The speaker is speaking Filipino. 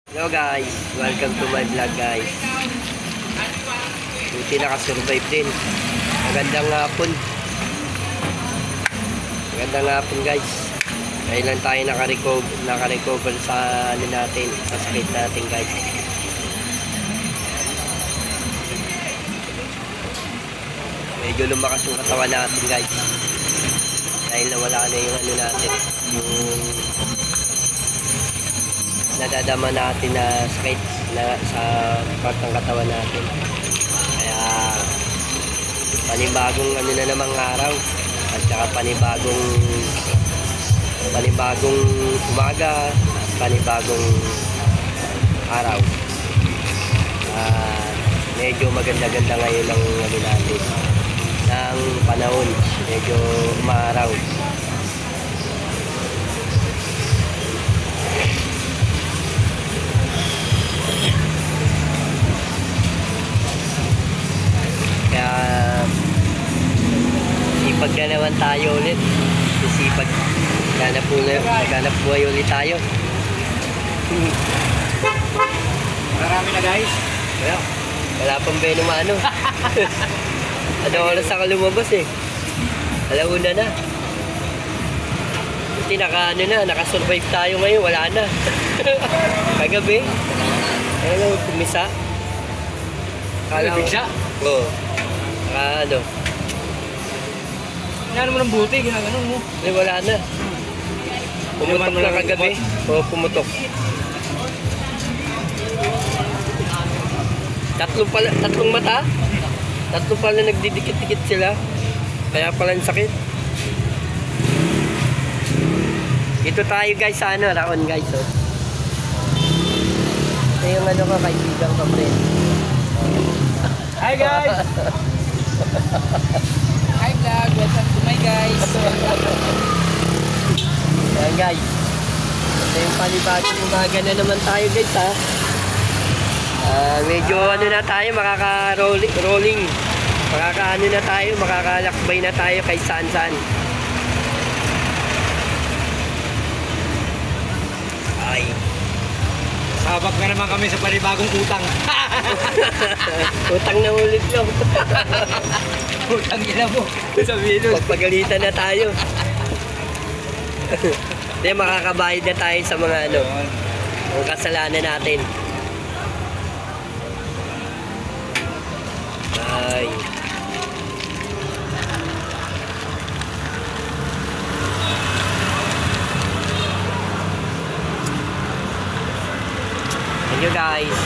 Hello guys, welcome to my vlog guys. Buti nakasurvive din. Magandang hapon. Magandang hapon guys. Ngayon lang tayo naka-recover sa ano natin, sa sakit natin guys. Medyo lumakas yung katawan natin guys. Dahil nawala na yung ano natin, yung nadadama natin na sakit na sa part ng katawan natin. Kaya panibagong ano na namang araw at saka panibagong umaga at panibagong araw. Medyo maganda-ganda ngayon ang ano natin ng panahon, medyo umaraw. Sipag na naman tayo ulit. Sipag. Naghanap buhay ulit tayo. Marami na guys. Wala pang benumano. Ano oras ako lumabas eh. Alauna na. Buti naka-survive tayo ngayon. Wala na. Kagabi. Ayun, kumisa. Bigsa? Oo. Ano? Ano mo ng buti, ginaganon mo. Eh, wala na. Pumutok na kagabi. Oo, pumutok. Tatlong mata. Tatlo pala nagdidikit-dikit sila. Kaya pala ang sakit. Dito tayo guys sa ano, Raon guys. Oh. Ito yung ano ko, kaibigan ko, friend. Hi guys! Hi vlog, welcome to my guys. Ayan guys. Ito yung panibagong umaga na naman tayo guys ha. Medyo ano na tayo, makaka-rolling. Makaka-ano na tayo, makakalakbay na tayo kahit saan-saan. Ay. Sabak na naman kami sa panibagong utang. Utang na ulit lang. Utang ina mo. Sabihin nun. Magpagalitan na tayo. Hindi, makakabayad na tayo sa mga ano, ang kasalanan natin. Ay. Thank you guys.